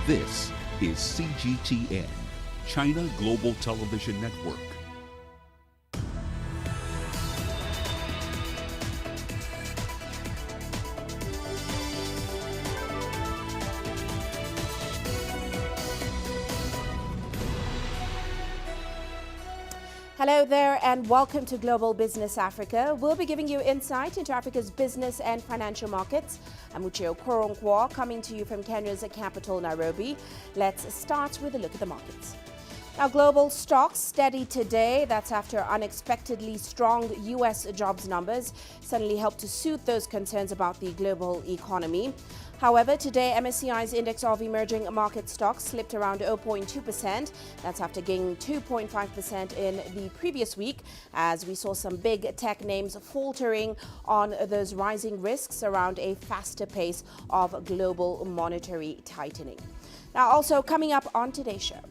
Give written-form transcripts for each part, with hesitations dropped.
This is CGTN, China Global Television Network. Hello there and welcome to Global Business Africa. We'll be giving you insight into Africa's business and financial markets. I'm Uche Okoronkwo coming to you from Kenya's capital, Nairobi. Let's start with a look at the markets. Now, global stocks steady today. That's after unexpectedly strong U.S. jobs numbers suddenly helped to soothe those concerns about the global economy. However, today MSCI's index of emerging market stocks slipped around 0.2%. That's after gaining 2.5% in the previous week, as we saw some big tech names faltering on those rising risks around a faster pace of global monetary tightening. Now, also coming up on today's show,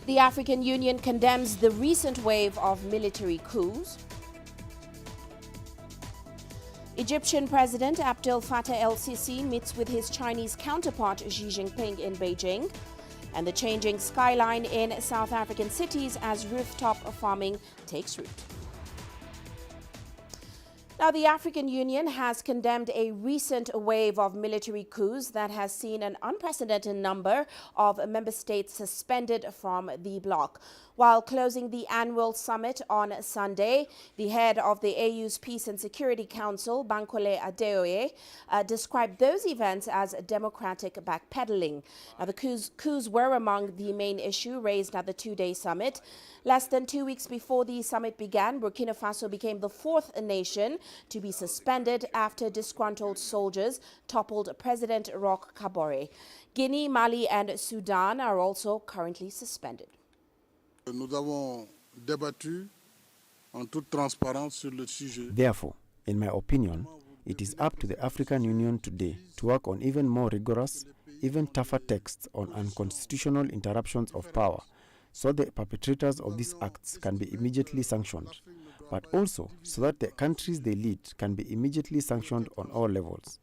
the African Union condemns the recent wave of military coups. Egyptian President Abdel Fattah el-Sisi meets with his Chinese counterpart Xi Jinping in Beijing. And the changing skyline in South African cities as rooftop farming takes root. Now, the African Union has condemned a recent wave of military coups that has seen an unprecedented number of member states suspended from the bloc. While closing the annual summit on Sunday, the head of the AU's Peace and Security Council, Bankole Adeoye, described those events as democratic backpedaling. Now, the coups were among the main issue raised at the two-day summit. Less than 2 weeks before the summit began, Burkina Faso became the fourth nation to be suspended after disgruntled soldiers toppled President Roch Kabore. Guinea, Mali and Sudan are also currently suspended. Therefore, in my opinion, it is up to the African Union today to work on even more rigorous, even tougher texts on unconstitutional interruptions of power, so the perpetrators of these acts can be immediately sanctioned, but also so that the countries they lead can be immediately sanctioned on all levels.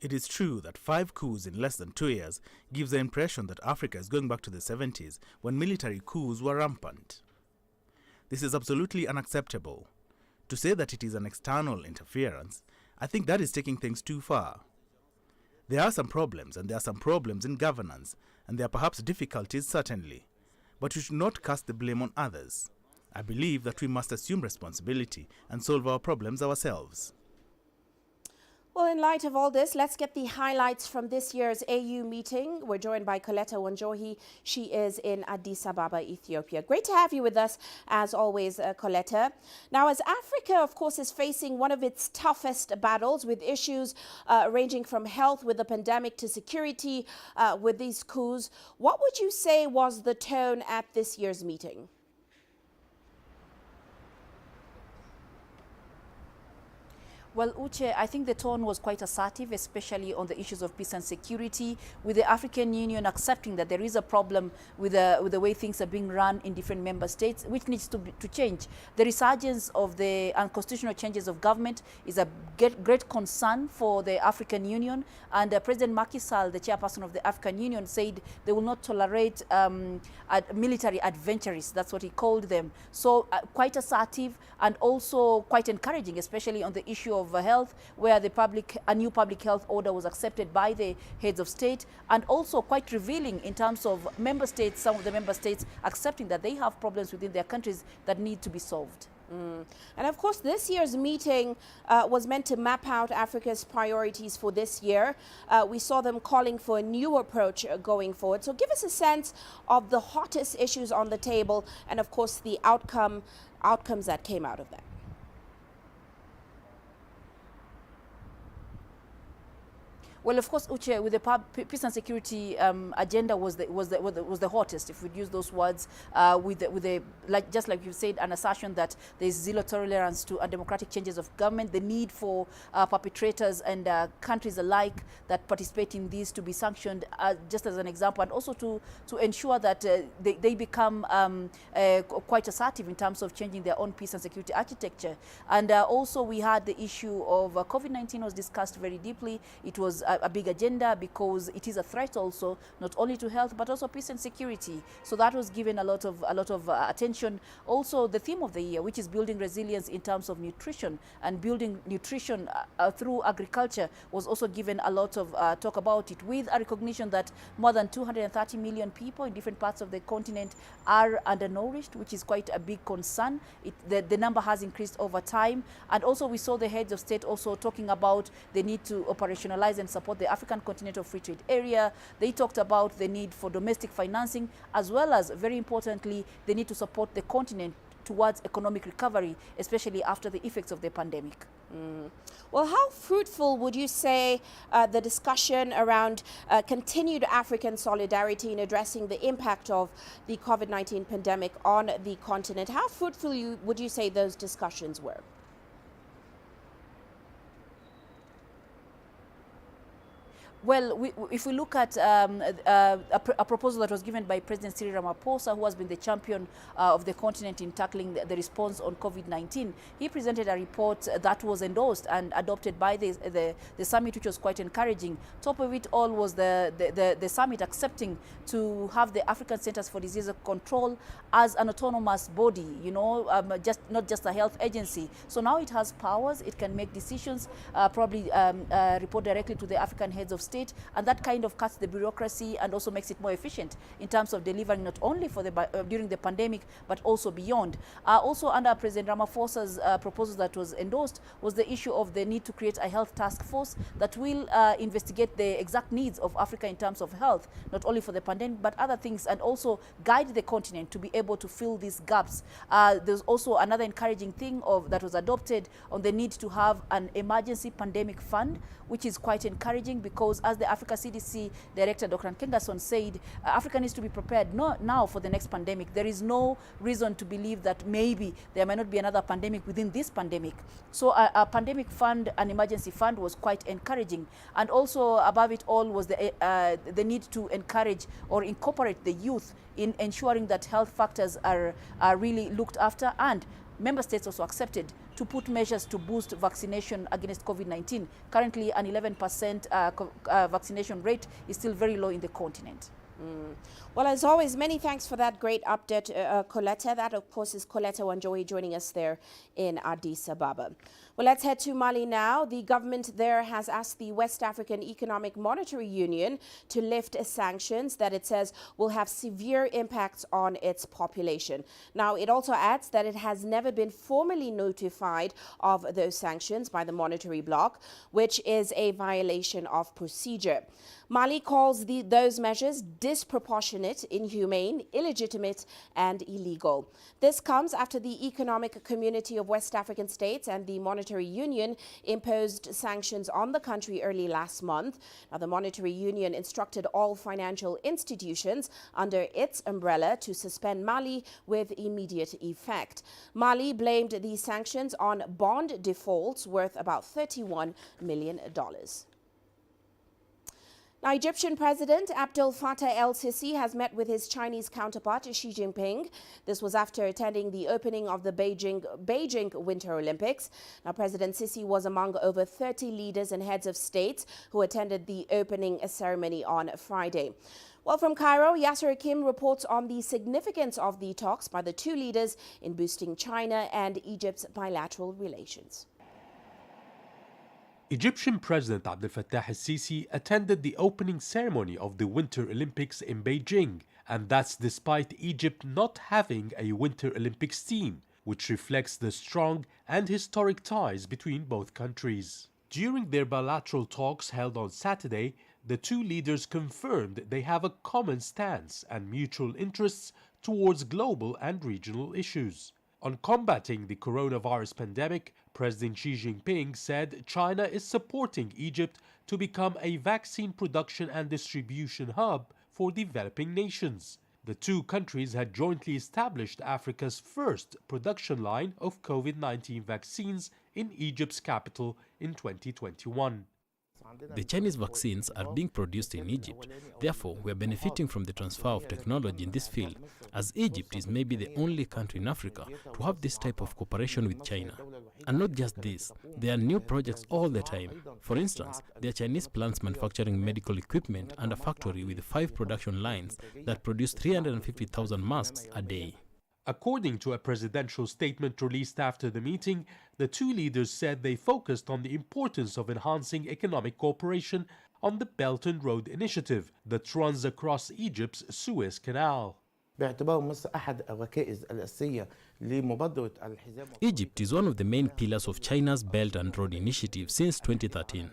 It is true that 5 coups in less than 2 years gives the impression that Africa is going back to the 70s when military coups were rampant. This is absolutely unacceptable. To say that it is an external interference, I think that is taking things too far. There are some problems, and there are some problems in governance, and there are perhaps difficulties, certainly. But we should not cast the blame on others. I believe that we must assume responsibility and solve our problems ourselves. Well, in light of all this, let's get the highlights from this year's AU meeting. We're joined by Coletta Wanjohi. She is in Addis Ababa, Ethiopia. Great to have you with us, as always, Coletta. Now, as Africa, of course, is facing one of its toughest battles with issues ranging from health with the pandemic to security with these coups, what would you say was the tone at this year's meeting? Well, Uche, I think the tone was quite assertive, especially on the issues of peace and security, with the African Union accepting that there is a problem with the way things are being run in different member states, which needs to change. The resurgence of the unconstitutional changes of government is a great concern for the African Union, and President Macky Sall, the chairperson of the African Union, said they will not tolerate military adventurers. That's what he called them. So quite assertive and also quite encouraging, especially on the issue of health, where a new public health order was accepted by the heads of state, and also quite revealing in terms of member states, some of the member states accepting that they have problems within their countries that need to be solved. And of course, this year's meeting was meant to map out Africa's priorities for this year. We saw them calling for a new approach going forward. So give us a sense of the hottest issues on the table and, of course, the outcomes that came out of that. Well, of course, Uche, with the peace and security agenda was the hottest, if we'd use those words, just like you said, an assertion that there is zero tolerance to undemocratic changes of government, the need for perpetrators and countries alike that participate in these to be sanctioned, just as an example, and also to ensure that they become quite assertive in terms of changing their own peace and security architecture. And also we had the issue of COVID-19 was discussed very deeply. It was a big agenda because it is a threat also, not only to health, but also peace and security. So that was given a lot of attention. Also, the theme of the year, which is building resilience in terms of nutrition and building nutrition through agriculture, was also given a lot of talk about it, with a recognition that more than 230 million people in different parts of the continent are undernourished, which is quite a big concern. The number has increased over time. And also we saw the heads of state also talking about the need to operationalize and support the African Continental Free Trade Area. They talked about the need for domestic financing, as well as, very importantly, the need to support the continent towards economic recovery, especially after the effects of the pandemic. Well, how fruitful would you say the discussion around continued African solidarity in addressing the impact of the COVID-19 pandemic on the continent, how fruitful would you say those discussions were? Well, if we look at a proposal that was given by President Cyril Ramaphosa, who has been the champion of the continent in tackling the response on COVID-19, he presented a report that was endorsed and adopted by the summit, which was quite encouraging. Top of it all was the summit accepting to have the African Centers for Disease Control as an autonomous body, you know, not just a health agency. So now it has powers, it can make decisions, probably report directly to the African heads of state, and that kind of cuts the bureaucracy and also makes it more efficient in terms of delivering not only for during the pandemic, but also beyond. Also under President Ramaphosa's proposal that was endorsed was the issue of the need to create a health task force that will investigate the exact needs of Africa in terms of health, not only for the pandemic, but other things, and also guide the continent to be able to fill these gaps. There's also another encouraging thing that was adopted on the need to have an emergency pandemic fund, which is quite encouraging because, as the Africa CDC Director, Dr. Nkengasong, said, Africa needs to be prepared now for the next pandemic. There is no reason to believe that maybe there might not be another pandemic within this pandemic. So a pandemic fund, an emergency fund, was quite encouraging. And also above it all was the need to encourage or incorporate the youth in ensuring that health factors are really looked after, and member states also accepted to put measures to boost vaccination against COVID-19. Currently, an 11% vaccination rate is still very low in the continent. Well, as always, many thanks for that great update, Coletta. That, of course, is Coletta Wanjohi joining us there in Addis Ababa. Well, let's head to Mali now. The government there has asked the West African Economic Monetary Union to lift sanctions that it says will have severe impacts on its population. Now, it also adds that it has never been formally notified of those sanctions by the monetary bloc, which is a violation of procedure. Mali calls those measures disproportionate, inhumane, illegitimate, and illegal. This comes after the Economic Community of West African States and the Monetary Union imposed sanctions on the country early last month. Now, the Monetary Union instructed all financial institutions under its umbrella to suspend Mali with immediate effect. Mali blamed these sanctions on bond defaults worth about $31 million. Now, Egyptian President Abdel Fattah el-Sisi has met with his Chinese counterpart Xi Jinping. This was after attending the opening of the Beijing Winter Olympics. Now, President Sisi was among over 30 leaders and heads of states who attended the opening ceremony on Friday. Well, from Cairo, Yasser Hakim reports on the significance of the talks by the two leaders in boosting China and Egypt's bilateral relations. Egyptian President Abdel Fattah el-Sisi attended the opening ceremony of the Winter Olympics in Beijing, and that's despite Egypt not having a Winter Olympics team, which reflects the strong and historic ties between both countries. During their bilateral talks held on Saturday, the two leaders confirmed they have a common stance and mutual interests towards global and regional issues. On combating the coronavirus pandemic, President Xi Jinping said China is supporting Egypt to become a vaccine production and distribution hub for developing nations. The two countries had jointly established Africa's first production line of COVID-19 vaccines in Egypt's capital in 2021. The Chinese vaccines are being produced in Egypt. Therefore, we are benefiting from the transfer of technology in this field, as Egypt is maybe the only country in Africa to have this type of cooperation with China. And not just this, there are new projects all the time. For instance, there are Chinese plants manufacturing medical equipment and a factory with 5 production lines that produce 350,000 masks a day. According to a presidential statement released after the meeting, the two leaders said they focused on the importance of enhancing economic cooperation on the Belt and Road Initiative that runs across Egypt's Suez Canal. Egypt is one of the main pillars of China's Belt and Road Initiative since 2013.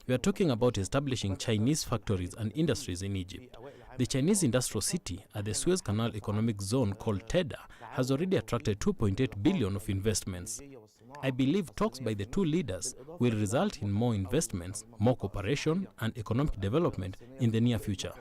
We are talking about establishing Chinese factories and industries in Egypt. The Chinese industrial city at the Suez Canal Economic Zone called TEDA has already attracted 2.8 billion of investments. I believe talks by the two leaders will result in more investments, more cooperation and economic development in the near future.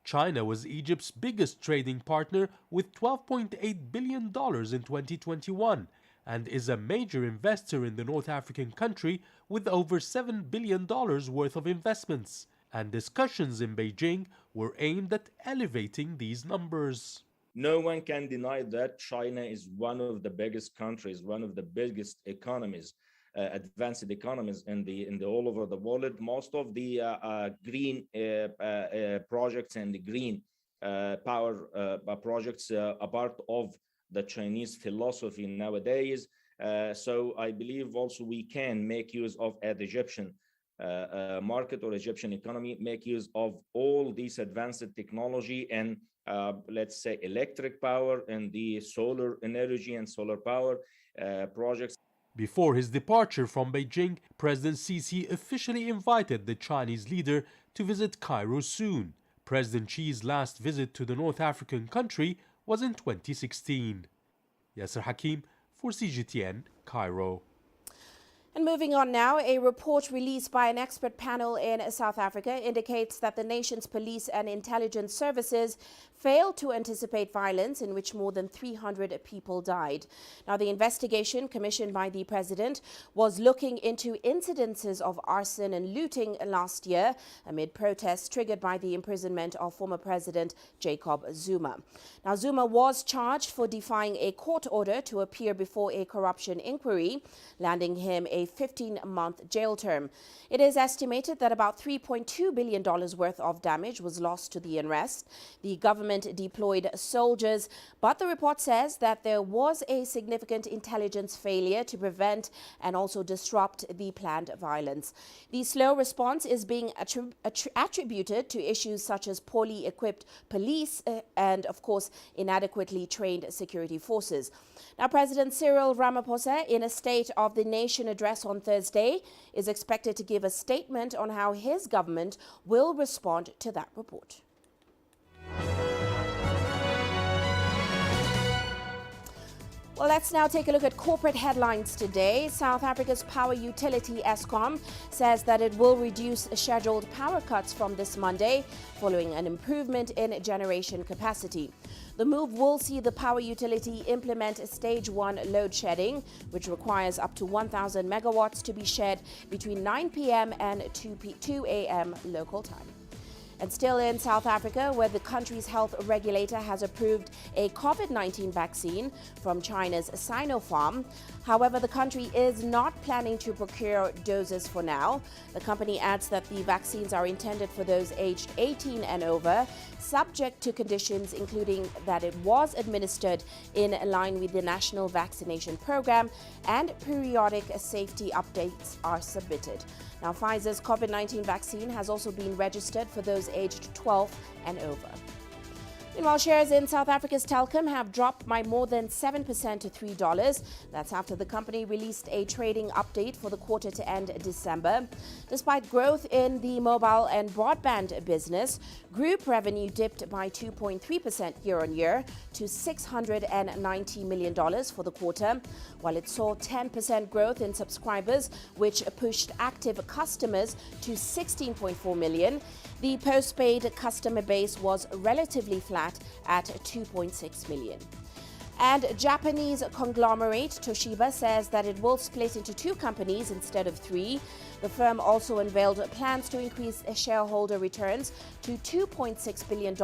China was Egypt's biggest trading partner with $12.8 billion in 2021 and is a major investor in the North African country with over $7 billion worth of investments. And discussions in Beijing were aimed at elevating these numbers. No one can deny that China is one of the biggest countries, one of the biggest economies, advanced economies in the all over the world. Most of the green projects and the green power projects are part of the Chinese philosophy nowadays. So I believe also we can make use of the Egyptian market or Egyptian economy, make use of all these advanced technology and let's say electric power and the solar energy and solar power projects. Before his departure from Beijing, President Sisi officially invited the Chinese leader to visit Cairo soon. President Xi's last visit to the North African country was in 2016. Yasser Hakim for CGTN, Cairo. And moving on now, a report released by an expert panel in South Africa indicates that the nation's police and intelligence services failed to anticipate violence in which more than 300 people died. Now, the investigation commissioned by the president was looking into incidences of arson and looting last year amid protests triggered by the imprisonment of former President Jacob Zuma. Now, Zuma was charged for defying a court order to appear before a corruption inquiry, landing him a 15-month jail term. It is estimated that about $3.2 billion worth of damage was lost to the unrest. The government deployed soldiers, but the report says that there was a significant intelligence failure to prevent and also disrupt the planned violence. The slow response is being attributed to issues such as poorly equipped police and, of course, inadequately trained security forces. Now, President Cyril Ramaphosa, in a State of the Nation address on Thursday, is expected to give a statement on how his government will respond to that report. Well, let's now take a look at corporate headlines today. South Africa's power utility Eskom says that it will reduce scheduled power cuts from this Monday following an improvement in generation capacity. The move will see the power utility implement stage 1 load shedding, which requires up to 1,000 megawatts to be shed between 9 p.m. and 2 a.m. local time. And still in South Africa, where the country's health regulator has approved a COVID-19 vaccine from China's Sinopharm. However, the country is not planning to procure doses for now. The company adds that the vaccines are intended for those aged 18 and over, subject to conditions including that it was administered in line with the national vaccination program and periodic safety updates are submitted. Now, Pfizer's COVID-19 vaccine has also been registered for those aged 12 and over. Meanwhile, shares in South Africa's Telkom have dropped by more than 7% to $3. That's after the company released a trading update for the quarter to end December. Despite growth in the mobile and broadband business, group revenue dipped by 2.3% year-on-year to $690 million for the quarter, while it saw 10% growth in subscribers, which pushed active customers to 16.4 million. The postpaid customer base was relatively flat at 2.6 million. And Japanese conglomerate Toshiba says that it will split into two companies instead of three. The firm also unveiled plans to increase shareholder returns to $2.6 billion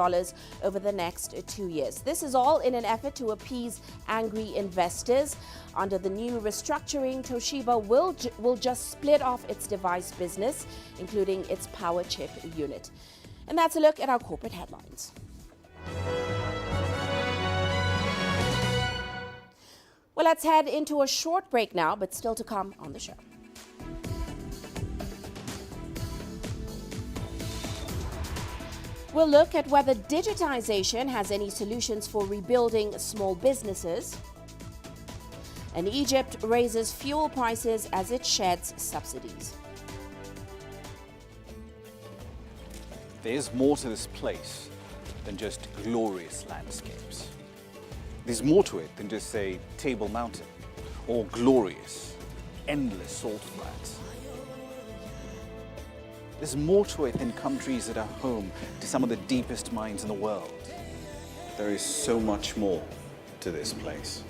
over the next 2 years. This is all in an effort to appease angry investors. Under the new restructuring, Toshiba will just split off its device business, including its power chip unit. And that's a look at our corporate headlines. Well, let's head into a short break now, but still to come on the show. We'll look at whether digitization has any solutions for rebuilding small businesses. And Egypt raises fuel prices as it sheds subsidies. There's more to this place than just glorious landscapes. There's more to it than just, say, Table Mountain or glorious, endless salt flats. There's more to it than countries that are home to some of the deepest mines in the world. There is so much more to this place,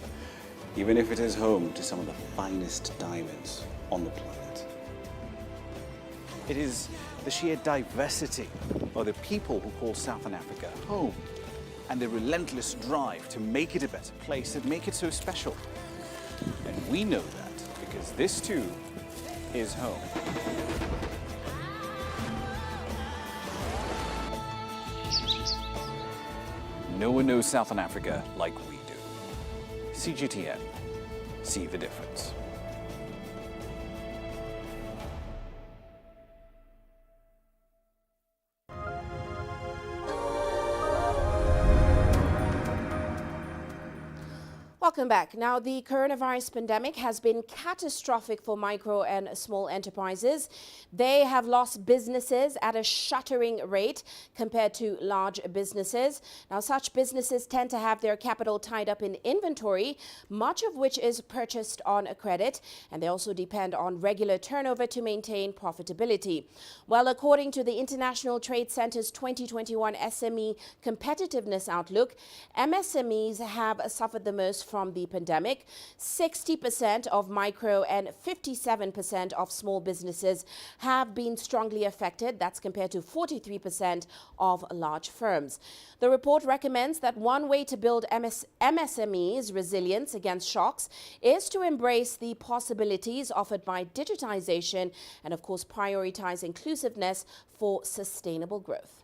even if it is home to some of the finest diamonds on the planet. It is the sheer diversity of the people who call Southern Africa home, and the relentless drive to make it a better place that make it so special. And we know that because this too is home. No one knows Southern Africa like we do. CGTN, see the difference. Welcome back. Now, the coronavirus pandemic has been catastrophic for micro and small enterprises. They have lost businesses at a shattering rate compared to large businesses. Now, such businesses tend to have their capital tied up in inventory, much of which is purchased on a credit, and they also depend on regular turnover to maintain profitability. Well, according to the International Trade Center's 2021 SME Competitiveness Outlook, MSMEs have suffered the most from the pandemic. 60% of micro and 57% of small businesses have been strongly affected. That's compared to 43% of large firms. The report recommends that one way to build MSMEs' resilience against shocks is to embrace the possibilities offered by digitization and, of course, prioritize inclusiveness for sustainable growth.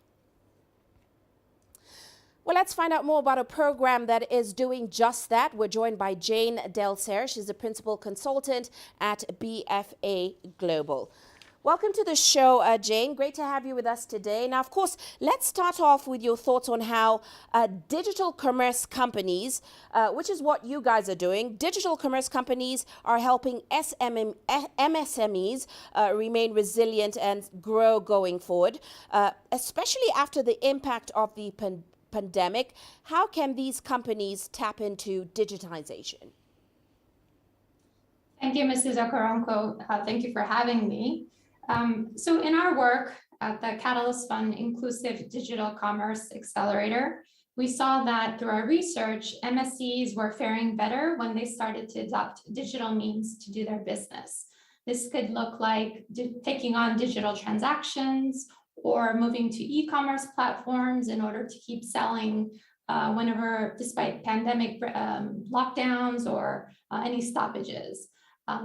Well, let's find out more about a program that is doing just that. We're joined by Jane Delcer. She's a principal consultant at BFA Global. Welcome to the show, Jane. Great to have you with us today. Now, of course, let's start off with your thoughts on how digital commerce companies, which is what you guys are doing, digital commerce companies are helping MSMEs remain resilient and grow going forward, especially after the impact of the pandemic. How can these companies tap into digitization? Thank you, Mrs. Okoronkwo. Thank you for having me. So in our work at the Catalyst Fund Inclusive Digital Commerce Accelerator, we saw that through our research, MSCs were faring better when they started to adopt digital means to do their business. This could look like taking on digital transactions or moving to e-commerce platforms in order to keep selling whenever, despite pandemic lockdowns or any stoppages.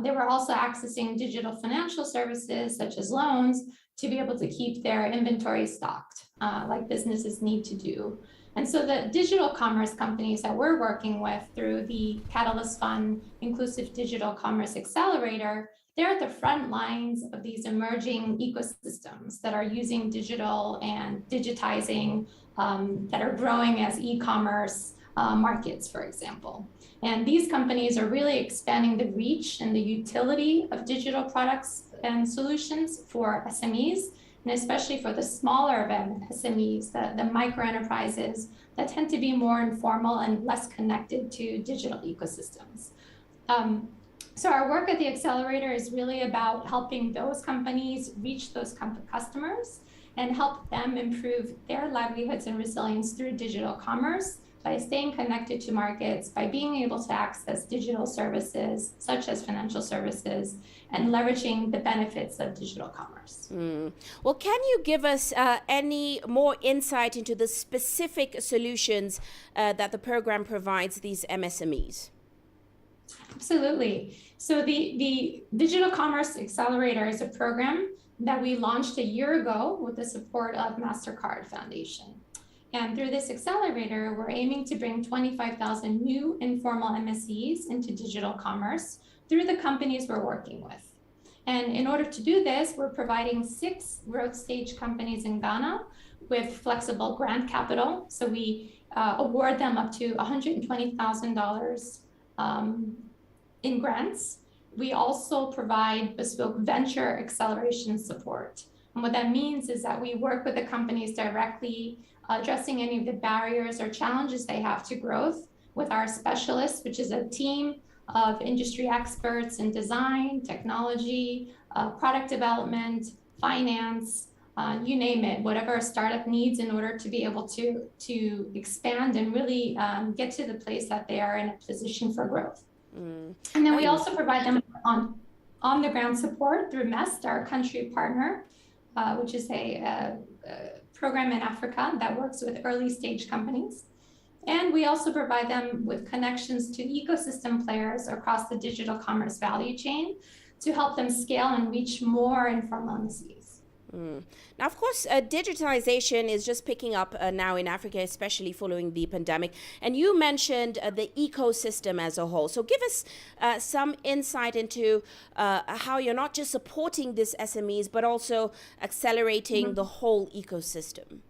They were also accessing digital financial services such as loans to be able to keep their inventory stocked, like businesses need to do. And so the digital commerce companies that we're working with through the Catalyst Fund Inclusive Digital Commerce Accelerator, they're at the front lines of these emerging ecosystems that are using digital and digitizing that are growing as e-commerce markets, for example. And these companies are really expanding the reach and the utility of digital products and solutions for SMEs, and especially for the smaller SMEs, the micro enterprises that tend to be more informal and less connected to digital ecosystems. So our work at the Accelerator is really about helping those companies reach those customers and help them improve their livelihoods and resilience through digital commerce by staying connected to markets, by being able to access digital services such as financial services, and leveraging the benefits of digital commerce. Well, can you give us any more insight into the specific solutions that the program provides these MSMEs? Absolutely. So the Digital Commerce Accelerator is a program that we launched a year ago with the support of MasterCard Foundation. And through this accelerator, we're aiming to bring 25,000 new informal MSEs into digital commerce through the companies we're working with. And in order to do this, we're providing 6 growth stage companies in Ghana with flexible grant capital. So we award them up to $120,000 in grants. We also provide bespoke venture acceleration support. And what that means is that we work with the companies directly, addressing any of the barriers or challenges they have to growth with our specialists, which is a team of industry experts in design, technology, product development, finance, you name it, whatever a startup needs in order to be able to expand and really get to the place that they are in a position for growth. And then we also provide them on the ground support through MEST, our country partner, which is a program in Africa that works with early stage companies. And we also provide them with connections to ecosystem players across the digital commerce value chain to help them scale and reach more informal MSEs. Now, of course, digitization is just picking up now in Africa, especially following the pandemic. And you mentioned the ecosystem as a whole. So give us some insight into how you're not just supporting these SMEs, but also accelerating the whole ecosystem.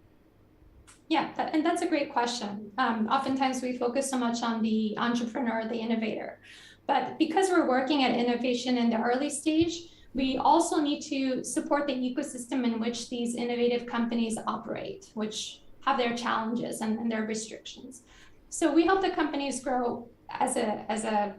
Yeah, and that's a great question. Oftentimes we focus so much on the entrepreneur, the innovator. But because we're working at innovation in the early stage, we also need to support the ecosystem in which these innovative companies operate, which have their challenges and their restrictions. So we help the companies grow as an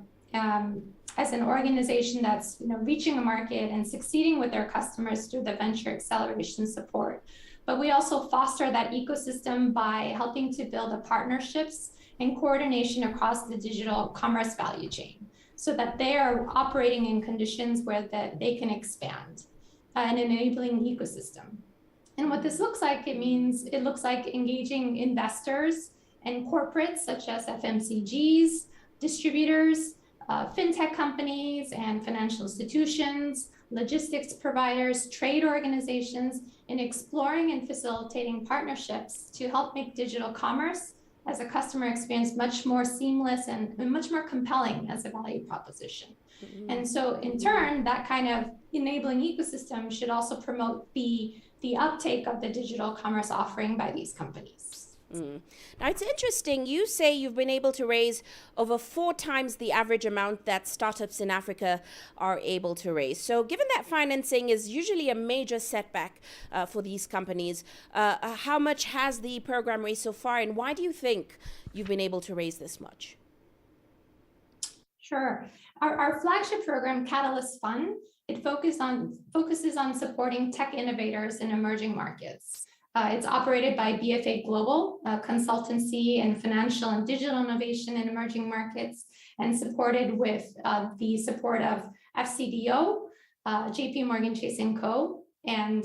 organization that's reaching a market and succeeding with their customers through the venture acceleration support. But we also foster that ecosystem by helping to build the partnerships and coordination across the digital commerce value chain, so that they are operating in conditions where they can expand and enabling the ecosystem. And what this looks like, it looks like engaging investors and corporates such as FMCGs, distributors, fintech companies and financial institutions, logistics providers, trade organizations, in exploring and facilitating partnerships to help make digital commerce as a customer experience much more seamless and much more compelling as a value proposition. And so in turn, that kind of enabling ecosystem should also promote the uptake of the digital commerce offering by these companies. Now, it's interesting. You say you've been able to raise over 4 times the average amount that startups in Africa are able to raise. So given that financing is usually a major setback for these companies, how much has the program raised so far, and why do you think you've been able to raise this much? Sure. Our flagship program, Catalyst Fund, it focuses on supporting tech innovators in emerging markets. It's operated by BFA Global, a consultancy in financial and digital innovation in emerging markets, and supported with the support of FCDO, JP Morgan Chase & Co., and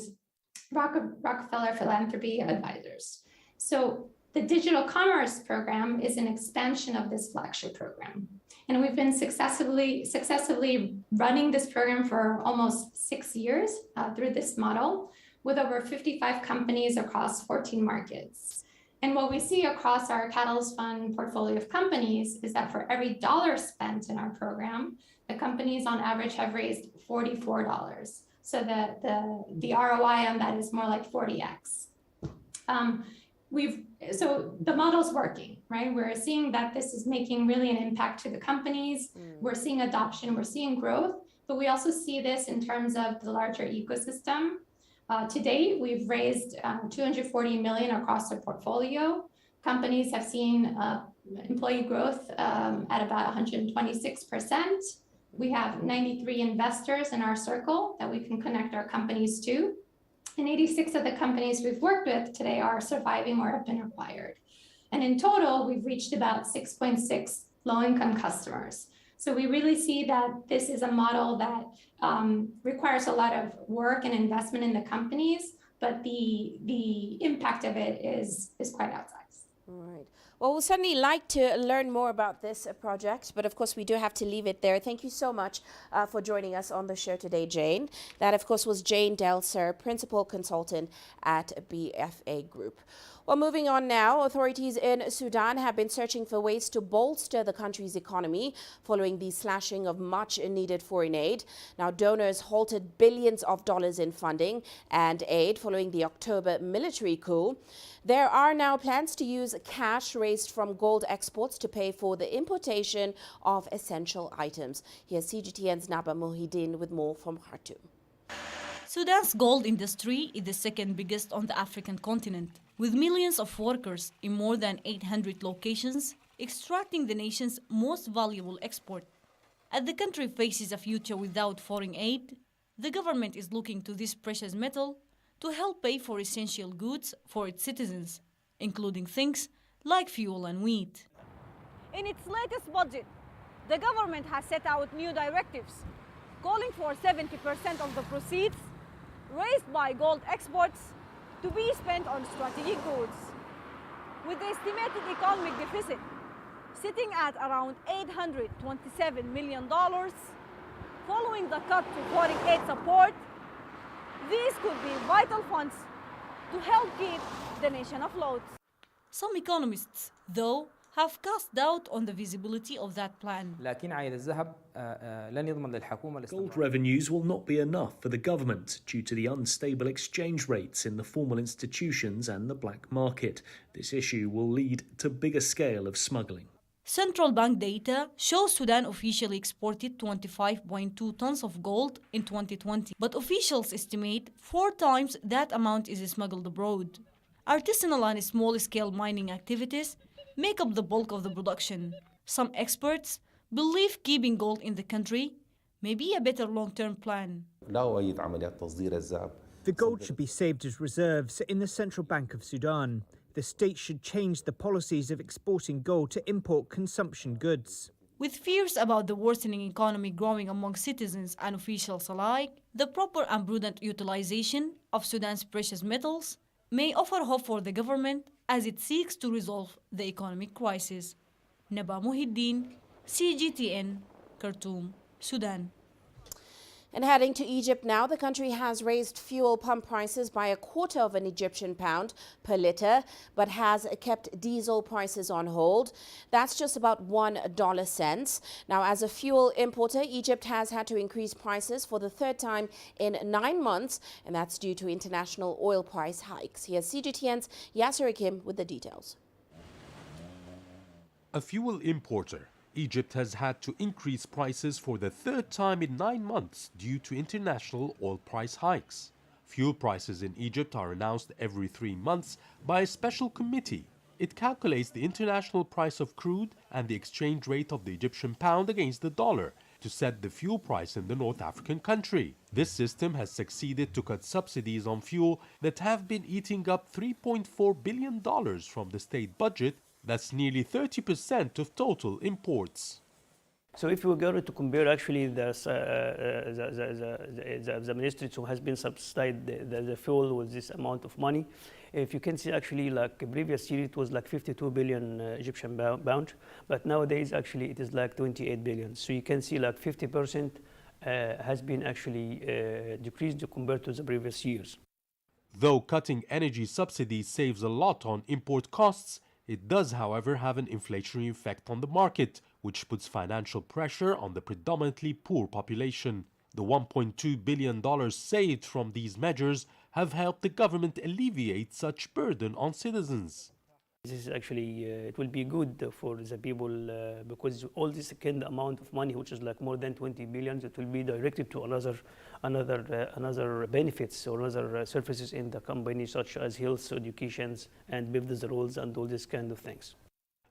Rockefeller Philanthropy Advisors. So the Digital Commerce Program is an expansion of this flagship program. And we've been successfully running this program for almost 6 years through this model, with over 55 companies across 14 markets. And what we see across our Catalyst Fund portfolio of companies is that for every dollar spent in our program, the companies on average have raised $44. So the ROI on that is more like 40x. So the model's working, right? We're seeing that this is making really an impact to the companies. We're seeing adoption, we're seeing growth, but we also see this in terms of the larger ecosystem. To date, we've raised 240 million across the portfolio. Companies have seen employee growth at about 126%. We have 93 investors in our circle that we can connect our companies to. And 86 of the companies we've worked with today are surviving or have been acquired. And in total, we've reached about 6.6 low-income customers. So we really see that this is a model that requires a lot of work and investment in the companies, but the impact of it is quite outsized. All right. Well, we'll certainly like to learn more about this project, but of course we do have to leave it there. Thank you so much for joining us on the show today, Jane. That, of course, was Jane Delser, Principal Consultant at BFA Group. Well, moving on now, authorities in Sudan have been searching for ways to bolster the country's economy following the slashing of much needed foreign aid. Now, donors halted billions of dollars in funding and aid following the October military coup. There are now plans to use cash raised from gold exports to pay for the importation of essential items. Here's CGTN's Naba Mohideen with more from Khartoum. Sudan's gold industry is the second biggest on the African continent, with millions of workers in more than 800 locations extracting the nation's most valuable export. As the country faces a future without foreign aid, the government is looking to this precious metal to help pay for essential goods for its citizens, including things like fuel and wheat. In its latest budget, the government has set out new directives, calling for 70% of the proceeds raised by gold exports to be spent on strategic goods. With the estimated economic deficit sitting at around $827 million, following the cut to foreign aid support, these could be vital funds to help keep the nation afloat. Some economists, though, have cast doubt on the visibility of that plan. Gold revenues will not be enough for the government due to the unstable exchange rates in the formal institutions and the black market. This issue will lead to bigger scale of smuggling. Central bank data shows Sudan officially exported 25.2 tons of gold in 2020, but officials estimate 4 times that amount is smuggled abroad. Artisanal and small-scale mining activities make up the bulk of the production. Some experts believe keeping gold in the country may be a better long-term plan. The gold should be saved as reserves in the Central Bank of Sudan. The state should change the policies of exporting gold to import consumption goods. With fears about the worsening economy growing among citizens and officials alike, the proper and prudent utilization of Sudan's precious metals may offer hope for the government as it seeks to resolve the economic crisis. Naba Mohideen, CGTN, Khartoum, Sudan. And heading to Egypt now, the country has raised fuel pump prices by £0.25 of an Egyptian pound per litre, but has kept diesel prices on hold. That's just about $1. Now, as a fuel importer, Egypt has had to increase prices for the third time in 9 months, and that's due to international oil price hikes. Here's CGTN's Yasser Hakim with the details. A fuel importer, Egypt has had to increase prices for the third time in 9 months due to international oil price hikes. Fuel prices in Egypt are announced every 3 months by a special committee. It calculates the international price of crude and the exchange rate of the Egyptian pound against the dollar to set the fuel price in the North African country. This system has succeeded to cut subsidies on fuel that have been eating up $3.4 billion from the state budget. That's nearly 30% of total imports. So if we go to compare actually the ministry who has been subsidized the fuel with this amount of money, if you can see actually like previous year it was like 52 billion Egyptian pound, but nowadays actually it is like 28 billion. So you can see like 50% has been actually decreased compared to the previous years. Though cutting energy subsidies saves a lot on import costs, it does, however, have an inflationary effect on the market, which puts financial pressure on the predominantly poor population. The $1.2 billion saved from these measures have helped the government alleviate such burden on citizens. This is actually, it will be good for the people because all this kind of amount of money, which is like more than 20 billion, it will be directed to another benefits or other services in the company, such as health, education, and business roles and all these kind of things.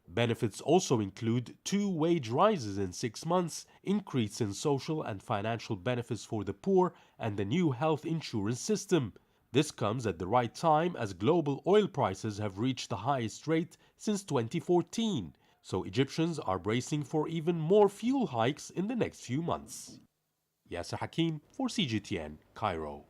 Benefits also include 2 wage rises in 6 months, increase in social and financial benefits for the poor, and the new health insurance system. This comes at the right time as global oil prices have reached the highest rate since 2014. So Egyptians are bracing for even more fuel hikes in the next few months. Yasser Hakim for CGTN, Cairo.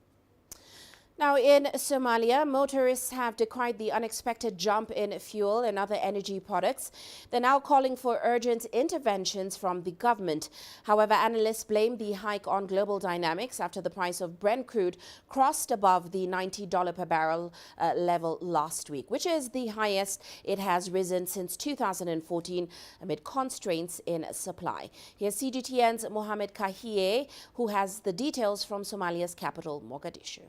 Now, in Somalia, motorists have decried the unexpected jump in fuel and other energy products. They're now calling for urgent interventions from the government. However, analysts blame the hike on global dynamics after the price of Brent crude crossed above the $90 per barrel level last week, which is the highest it has risen since 2014 amid constraints in supply. Here's CGTN's Mohamed Kahie, who has the details from Somalia's capital, Mogadishu.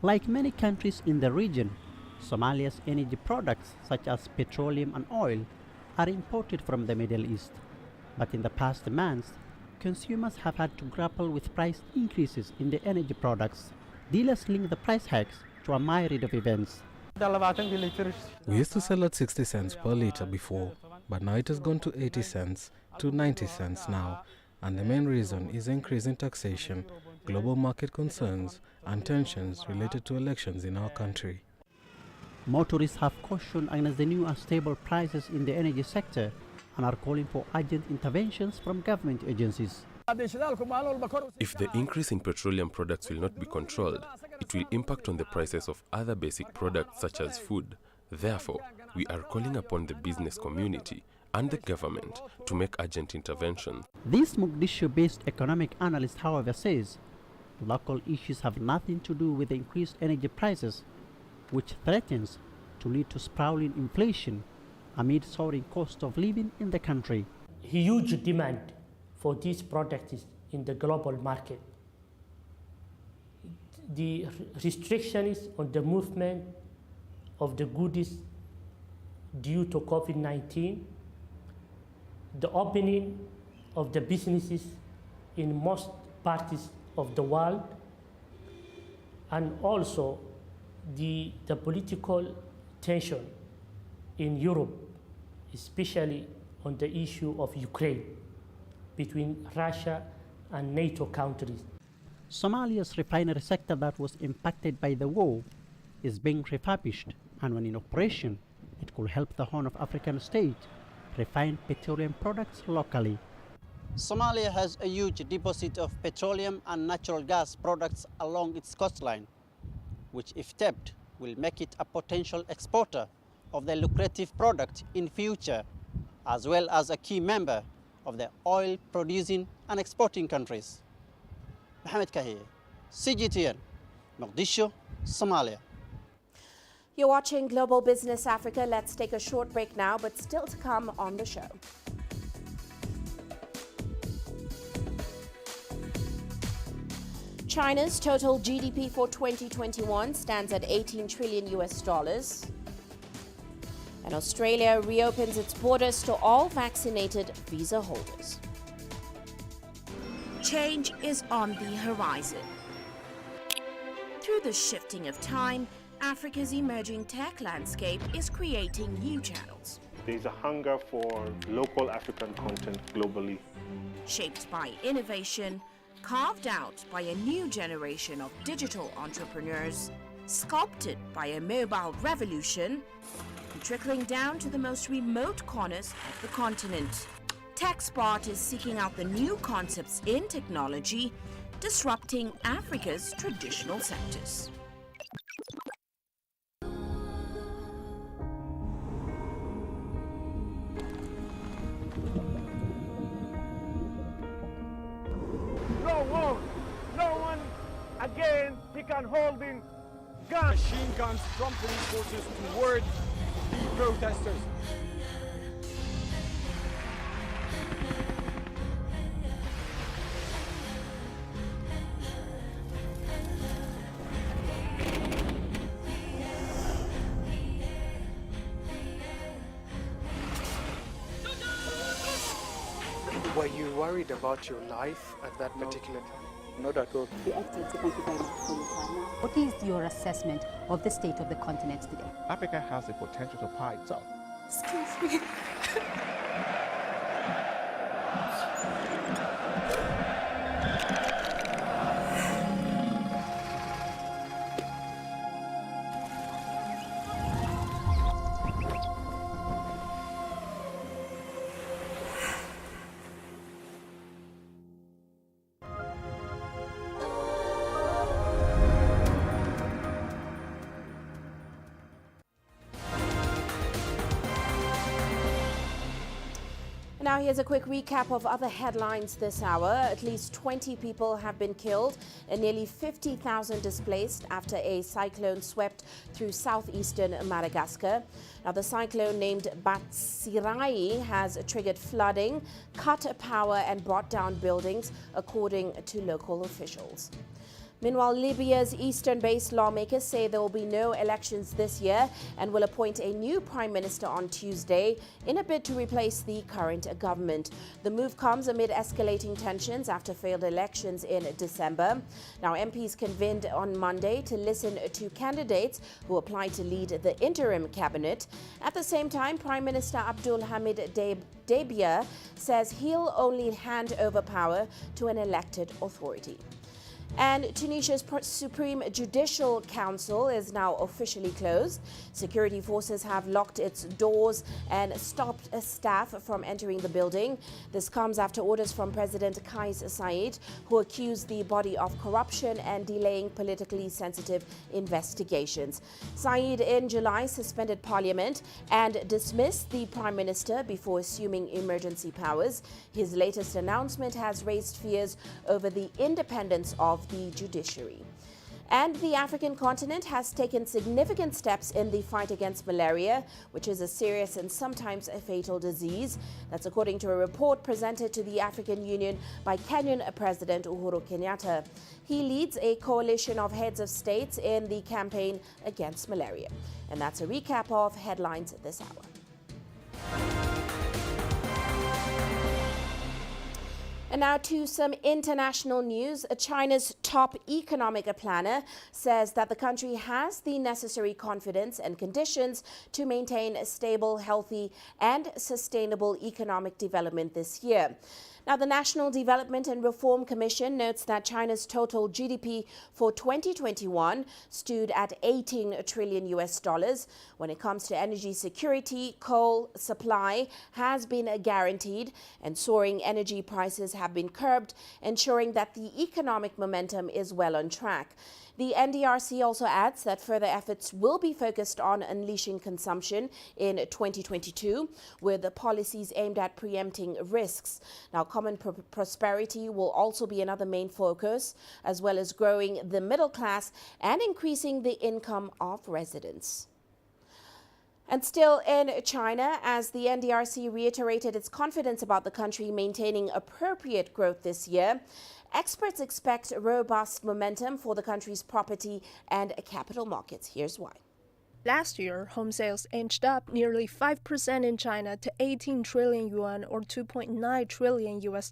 Like many countries in the region, Somalia's energy products such as petroleum and oil are imported from the Middle East. But in the past months, consumers have had to grapple with price increases in the energy products. Dealers link the price hikes to a myriad of events. We used to sell at 60 cents per litre before, but now it has gone to 80 cents to 90 cents now. And the main reason is increasing taxation, global market concerns, and tensions related to elections in our country. Motorists have cautioned against the new unstable prices in the energy sector and are calling for urgent interventions from government agencies. If the increase in petroleum products will not be controlled, it will impact on the prices of other basic products such as food. Therefore, we are calling upon the business community and the government to make urgent interventions. This Mogadishu-based economic analyst, however, says local issues have nothing to do with the increased energy prices, which threatens to lead to sprawling inflation amid soaring cost of living in the country. Huge demand for these products in the global market. The restrictions on the movement of the goods due to COVID-19, the opening of the businesses in most parts of the world, and also the political tension in Europe, especially on the issue of Ukraine between Russia and NATO countries. Somalia's refinery sector that was impacted by the war is being refurbished, and when in operation, it could help the Horn of African state refine petroleum products locally. Somalia has a huge deposit of petroleum and natural gas products along its coastline, which if tapped will make it a potential exporter of the lucrative product in future, as well as a key member of the oil-producing and exporting countries. Mohamed Kahie, CGTN, Mogadishu, Somalia. You're watching Global Business Africa. Let's take a short break now, but still to come on the show. China's total GDP for 2021 stands at 18 trillion US dollars. And Australia reopens its borders to all vaccinated visa holders. Change is on the horizon. Through the shifting of time, Africa's emerging tech landscape is creating new channels. There's a hunger for local African content globally. Shaped by innovation, carved out by a new generation of digital entrepreneurs, sculpted by a mobile revolution, and trickling down to the most remote corners of the continent. TechSpot is seeking out the new concepts in technology, disrupting Africa's traditional sectors. No one again, he can hold in guns. Machine guns from police forces towards the protesters. Were you worried about your life at that particular time? Not at all. Thank you very much for your time. What is your assessment of the state of the continent today? Africa has the potential to power itself. Excuse me. Now here's a quick recap of other headlines this hour. At least 20 people have been killed and nearly 50,000 displaced after a cyclone swept through southeastern Madagascar. Now the cyclone named Batsirai has triggered flooding, cut power and brought down buildings, according to local officials. Meanwhile, Libya's eastern-based lawmakers say there will be no elections this year and will appoint a new prime minister on Tuesday in a bid to replace the current government. The move comes amid escalating tensions after failed elections in December. Now, MPs convened on Monday to listen to candidates who apply to lead the interim cabinet. At the same time, Prime Minister Abdul Hamid Debia says he'll only hand over power to an elected authority. And Tunisia's Supreme Judicial Council is now officially closed. Security forces have locked its doors and stopped staff from entering the building. This comes after orders from President Kais Saied, who accused the body of corruption and delaying politically sensitive investigations. Saied in July suspended parliament and dismissed the prime minister before assuming emergency powers. His latest announcement has raised fears over the independence of the judiciary. And the African continent has taken significant steps in the fight against malaria, which is a serious and sometimes a fatal disease. That's according to a report presented to the African Union by Kenyan President Uhuru Kenyatta. He leads a coalition of heads of states in the campaign against malaria. And that's a recap of headlines this hour. And now to some international news. China's top economic planner says that the country has the necessary confidence and conditions to maintain a stable, healthy, and sustainable economic development this year. Now, the National Development and Reform Commission notes that China's total GDP for 2021 stood at $18 trillion. When it comes to energy security, coal supply has been guaranteed and soaring energy prices have been curbed, ensuring that the economic momentum is well on track. The NDRC also adds that further efforts will be focused on unleashing consumption in 2022, with the policies aimed at preempting risks. Now, common prosperity will also be another main focus, as well as growing the middle class and increasing the income of residents. And still in China, as the NDRC reiterated its confidence about the country maintaining appropriate growth this year, experts expect robust momentum for the country's property and capital markets. Here's why. Last year, home sales inched up nearly 5% in China to 18 trillion yuan or $2.9 trillion US,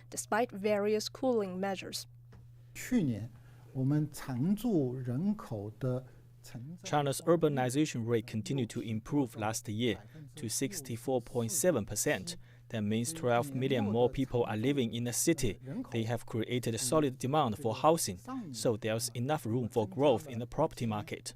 despite various cooling measures. 去年我们常住人口的 China's urbanization rate continued to improve last year to 64.7%. That means 12 million more people are living in the city. They have created a solid demand for housing, so there's enough room for growth in the property market.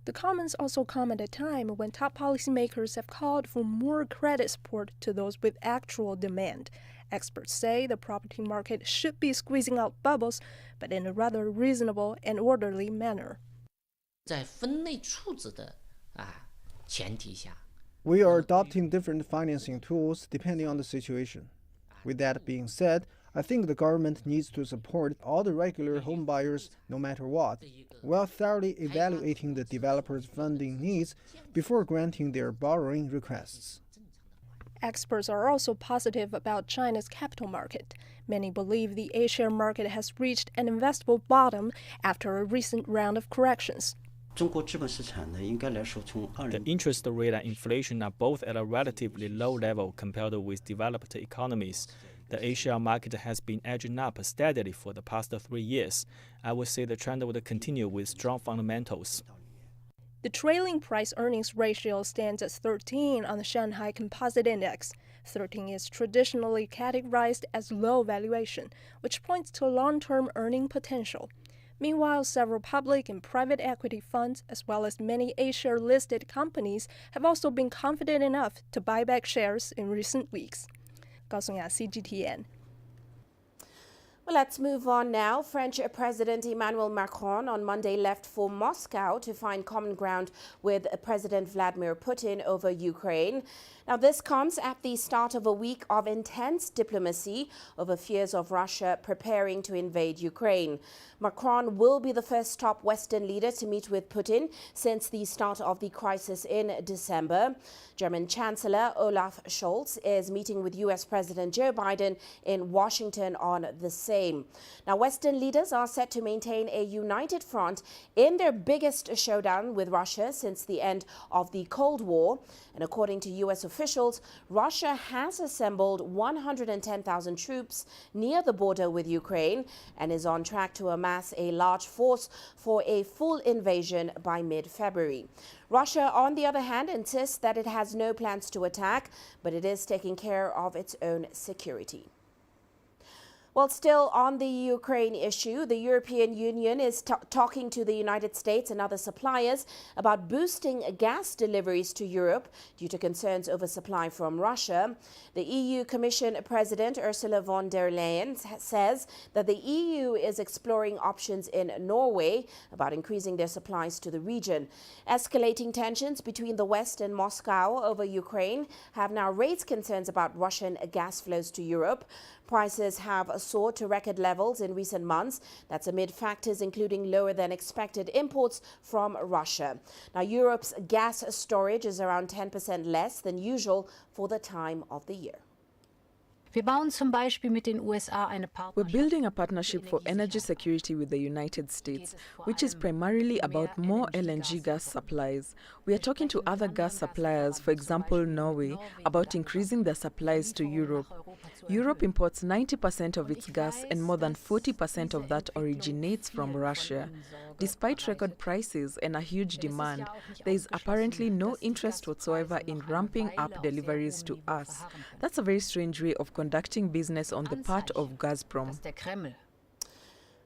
The comments also come at a time when top policymakers have called for more credit support to those with actual demand. Experts say the property market should be squeezing out bubbles, but in a rather reasonable and orderly manner. We are adopting different financing tools depending on the situation. With that being said, I think the government needs to support all the regular home buyers no matter what, while thoroughly evaluating the developers' funding needs before granting their borrowing requests. Experts are also positive about China's capital market. Many believe the A-share market has reached an investable bottom after a recent round of corrections. The interest rate and inflation are both at a relatively low level compared with developed economies. The Asia market has been edging up steadily for the past 3 years. I would say the trend would continue with strong fundamentals. The trailing price-earnings ratio stands at 13 on the Shanghai Composite Index. 13 is traditionally categorized as low valuation, which points to long-term earning potential. Meanwhile, several public and private equity funds, as well as many A-share-listed companies, have also been confident enough to buy back shares in recent weeks. 高颂雅 CGTN. Well, let's move on now. French President Emmanuel Macron on Monday left for Moscow to find common ground with President Vladimir Putin over Ukraine. Now, this comes at the start of a week of intense diplomacy over fears of Russia preparing to invade Ukraine. Macron will be the first top Western leader to meet with Putin since the start of the crisis in December. German Chancellor Olaf Scholz is meeting with U.S. President Joe Biden in Washington on the same. Now, Western leaders are set to maintain a united front in their biggest showdown with Russia since the end of the Cold War. And according to U.S. officials, Russia has assembled 110,000 troops near the border with Ukraine and is on track to amass a large force for a full invasion by mid-February. Russia, on the other hand, insists that it has no plans to attack, but it is taking care of its own security. Well, still on the Ukraine issue, the European Union is talking to the United States and other suppliers about boosting gas deliveries to Europe due to concerns over supply from Russia. The EU Commission President Ursula von der Leyen says that the EU is exploring options in Norway about increasing their supplies to the region. Escalating tensions between the West and Moscow over Ukraine have now raised concerns about Russian gas flows to Europe. Prices have soared to record levels in recent months. That's amid factors including lower than expected imports from Russia. Now, Europe's gas storage is around 10% less than usual for the time of the year. We're building a partnership for energy security with the United States, which is primarily about more LNG gas supplies. We are talking to other gas suppliers, for example Norway, about increasing their supplies to Europe. Europe imports 90% of its gas and more than 40% of that originates from Russia. Despite record prices and a huge demand, there is apparently no interest whatsoever in ramping up deliveries to us. That's a very strange way of conducting business on the part of Gazprom.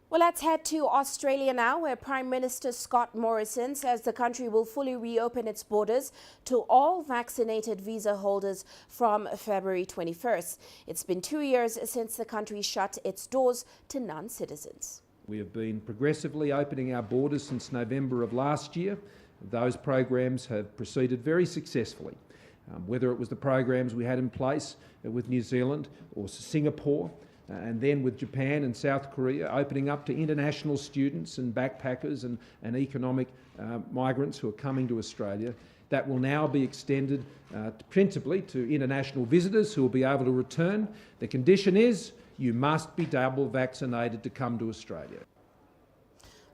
Well, let's head to Australia now, where Prime Minister Scott Morrison says the country will fully reopen its borders to all vaccinated visa holders from February 21st. It's been 2 years since the country shut its doors to non-citizens. We have been progressively opening our borders since November of last year. Those programs have proceeded very successfully. Whether it was the programs we had in place with New Zealand or Singapore, and then with Japan and South Korea, opening up to international students and backpackers and economic migrants who are coming to Australia. That will now be extended principally to international visitors who will be able to return. The condition is you must be double vaccinated to come to Australia.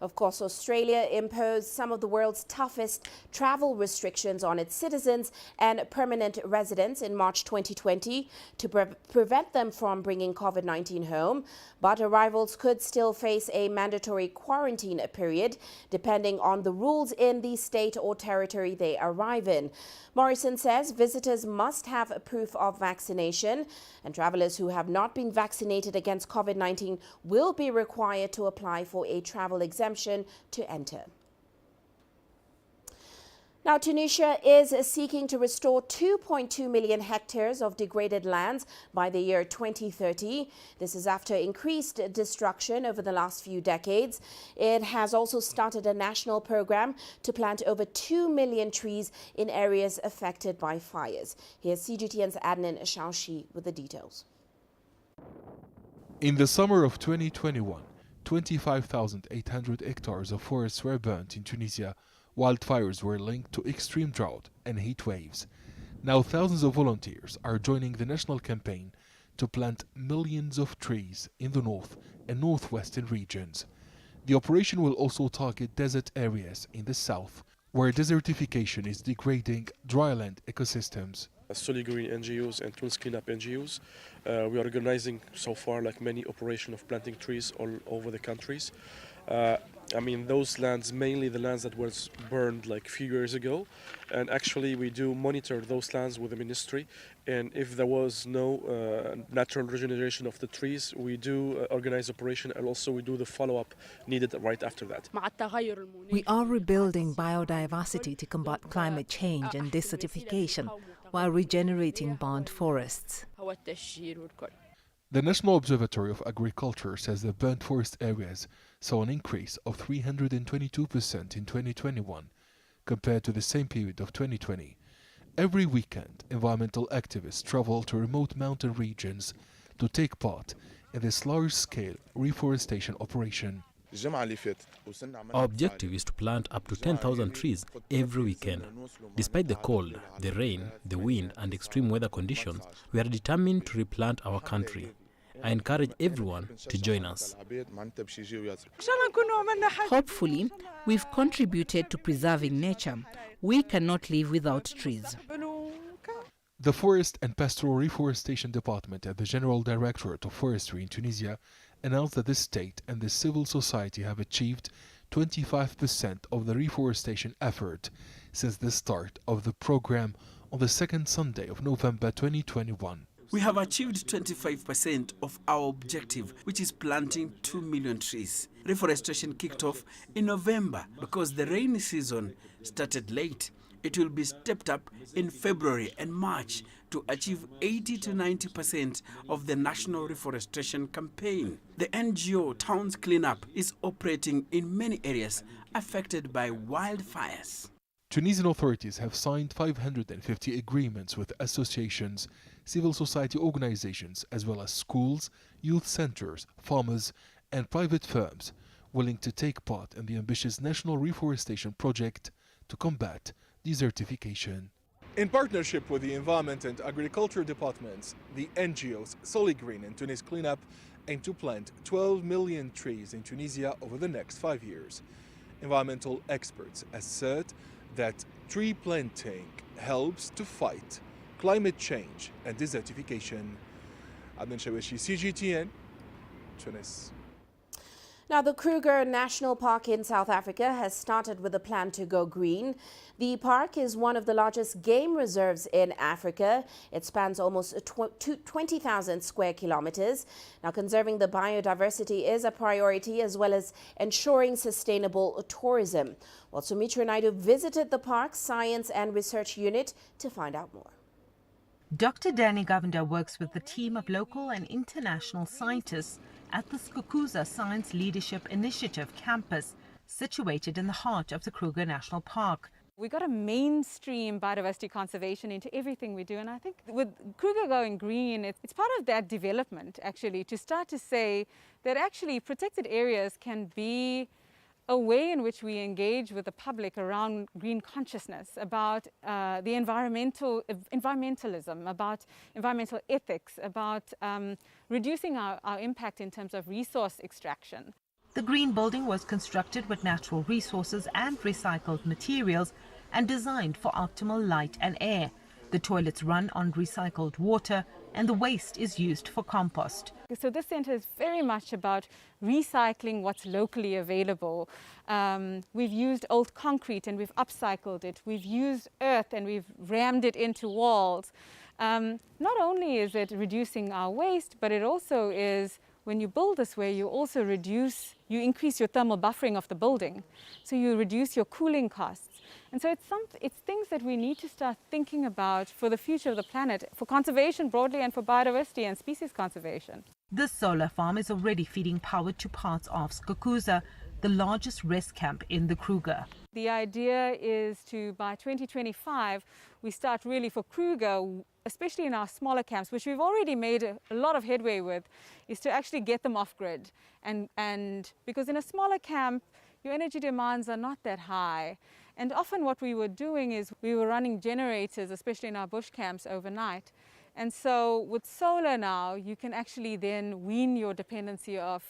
Of course, Australia imposed some of the world's toughest travel restrictions on its citizens and permanent residents in March 2020 to prevent them from bringing COVID-19 home. But arrivals could still face a mandatory quarantine period, depending on the rules in the state or territory they arrive in. Morrison says visitors must have a proof of vaccination, and travelers who have not been vaccinated against COVID-19 will be required to apply for a travel exemption to enter. Now, Tunisia is seeking to restore 2.2 million hectares of degraded lands by the year 2030. This is after increased destruction over the last few decades. It has also started a national program to plant over 2 million trees in areas affected by fires. Here's CGTN's Adnan Shaushi with the details. In the summer of 2021, 25,800 hectares of forests were burnt in Tunisia. Wildfires were linked to extreme drought and heat waves. Now thousands of volunteers are joining the national campaign to plant millions of trees in the north and northwestern regions. The operation will also target desert areas in the south, where desertification is degrading dryland ecosystems. Solid Green NGOs and Tunis Cleanup NGOs. We are organizing so far like many operations of planting trees all over the countries. I mean, those lands, mainly the lands that was burned like a few years ago, and actually we do monitor those lands with the ministry, and if there was no natural regeneration of the trees, we do organize operation, and also we do the follow-up needed right after that. We are rebuilding biodiversity to combat climate change and desertification while regenerating burnt forests. The National Observatory of Agriculture says the burnt forest areas saw an increase of 322% in 2021 compared to the same period of 2020. Every weekend, environmental activists travel to remote mountain regions to take part in this large-scale reforestation operation. Our objective is to plant up to 10,000 trees every weekend. Despite the cold, the rain, the wind and extreme weather conditions, we are determined to replant our country. I encourage everyone to join us. Hopefully, we've contributed to preserving nature. We cannot live without trees. The Forest and Pastoral Reforestation Department at the General Directorate of Forestry in Tunisia announced that the state and the civil society have achieved 25% of the reforestation effort since the start of the program on the second Sunday of November 2021. We have achieved 25% of our objective, which is planting 2 million trees. Reforestation kicked off in November because the rainy season started late. It will be stepped up in February and March to achieve 80 to 90% of the national reforestation campaign. The NGO Towns Cleanup is operating in many areas affected by wildfires. Tunisian authorities have signed 550 agreements with associations, civil society organizations, as well as schools, youth centers, farmers, and private firms willing to take part in the ambitious national reforestation project to combat desertification. In partnership with the Environment and Agriculture Departments, the NGOs Solid Green and Tunis Cleanup aim to plant 12 million trees in Tunisia over the next 5 years. Environmental experts assert that tree planting helps to fight climate change and desertification. Adnan Shawishi, CGTN, Tunis. Now, the Kruger National Park in South Africa has started with a plan to go green. The park is one of the largest game reserves in Africa. It spans almost 20,000 square kilometers. Now, conserving the biodiversity is a priority, as well as ensuring sustainable tourism. Well, Sumitra Naidu visited the park's Science and Research Unit to find out more. Dr. Danny Govender works with the team of local and international scientists at the Skukuza Science Leadership Initiative campus, situated in the heart of the Kruger National Park. We've got to mainstream biodiversity conservation into everything we do, and I think with Kruger going green, it's part of that development, actually, to start to say that actually protected areas can be a way in which we engage with the public around green consciousness, about the environmentalism, about environmental ethics, about reducing our impact in terms of resource extraction. The green building was constructed with natural resources and recycled materials and designed for optimal light and air. The toilets run on recycled water and the waste is used for compost. So this centre is very much about recycling what's locally available. We've used old concrete and we've upcycled it. We've used earth and we've rammed it into walls. Not only is it reducing our waste, but it also is, when you build this way, you also you increase your thermal buffering of the building. So you reduce your cooling costs. And so it's things that we need to start thinking about for the future of the planet, for conservation broadly and for biodiversity and species conservation. This solar farm is already feeding power to parts of Skukuza, the largest rest camp in the Kruger. The idea is to, by 2025, we start really for Kruger, especially in our smaller camps, which we've already made a lot of headway with, is to actually get them off grid. And because in a smaller camp, your energy demands are not that high. And often what we were doing is we were running generators, especially in our bush camps, overnight. And so with solar now, you can actually then wean your dependency of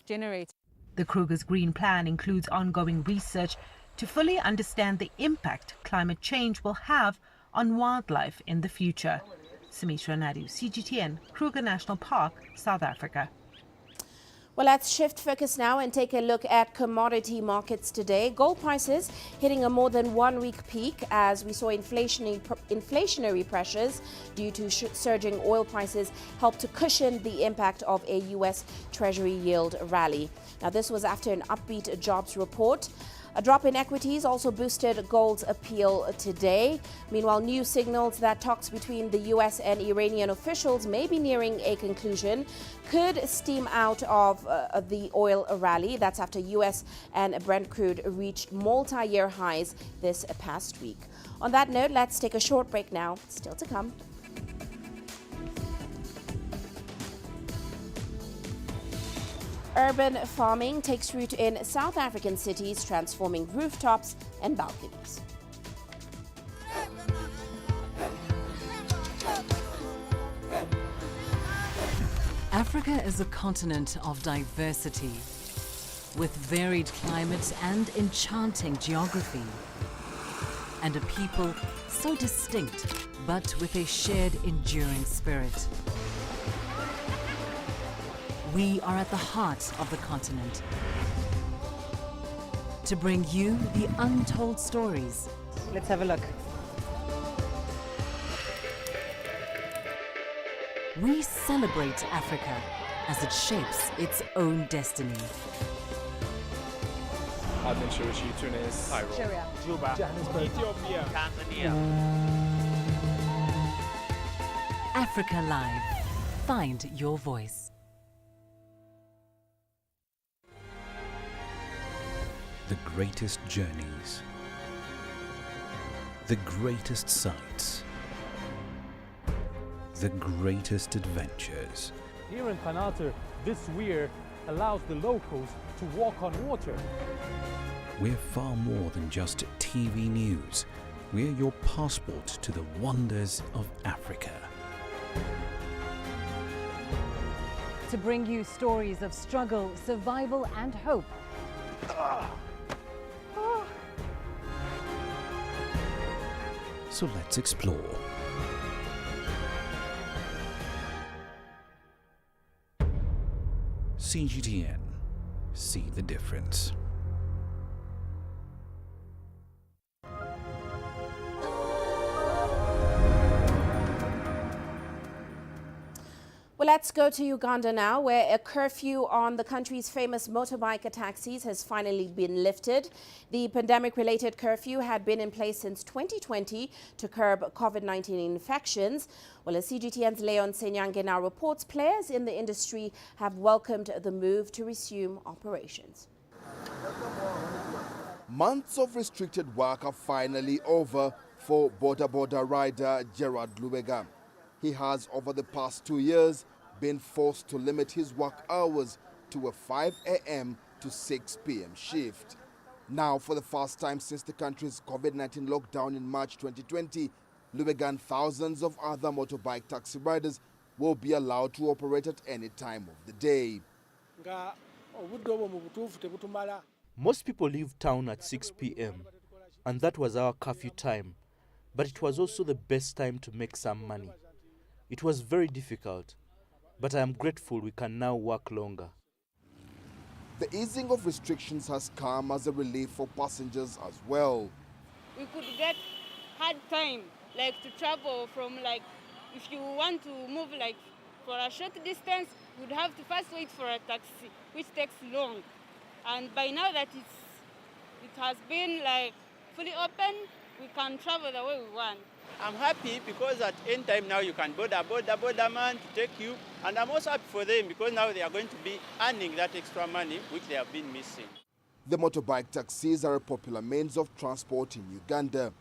generators. The Kruger's Green Plan includes ongoing research to fully understand the impact climate change will have on wildlife in the future. Sumitra Nadu, CGTN, Kruger National Park, South Africa. Well, let's shift focus now and take a look at commodity markets today. Gold prices hitting a more than 1 week peak as we saw inflationary pressures due to surging oil prices help to cushion the impact of a U.S. Treasury yield rally. Now, this was after an upbeat jobs report. A drop in equities also boosted gold's appeal today. Meanwhile, news signals that talks between the U.S. and Iranian officials may be nearing a conclusion could steam out of the oil rally. That's after U.S. and Brent crude reached multi-year highs this past week. On that note, let's take a short break now. Still to come. Urban farming takes root in South African cities, transforming rooftops and balconies. Africa is a continent of diversity, with varied climates and enchanting geography, and a people so distinct, but with a shared enduring spirit. We are at the heart of the continent to bring you the untold stories. Let's have a look. We celebrate Africa as it shapes its own destiny. I've been Tunis, Cairo, Syria, Juba, Johannesburg, Ethiopia, Tanzania. Africa Live. Find your voice. The greatest journeys, the greatest sights, the greatest adventures. Here in Qanater, this weir allows the locals to walk on water. We're far more than just TV news. We're your passport to the wonders of Africa. To bring you stories of struggle, survival and hope. So let's explore. CGTN. See the difference. Well, let's go to Uganda now, where a curfew on the country's famous motorbike taxis has finally been lifted. The pandemic-related curfew had been in place since 2020 to curb COVID-19 infections. Well, as CGTN's Leon Senyange now reports, players in the industry have welcomed the move to resume operations. Months of restricted work are finally over for border rider Gerard Lubega. He has, over the past 2 years, been forced to limit his work hours to a 5 a.m. to 6 p.m. shift. Now, for the first time since the country's COVID-19 lockdown in March 2020, Lubega and thousands of other motorbike taxi riders will be allowed to operate at any time of the day. Most people leave town at 6 p.m. and that was our curfew time, but it was also the best time to make some money. It was very difficult, but I am grateful we can now work longer. The easing of restrictions has come as a relief for passengers as well. We could get hard time, like to travel from, like, if you want to move like for a short distance, you'd have to first wait for a taxi, which takes long. And by now that it has been like fully open, we can travel the way we want. I'm happy because at any time now you can border man to take you, and I'm also happy for them because now they are going to be earning that extra money which they have been missing. The motorbike taxis are a popular means of transport in Uganda.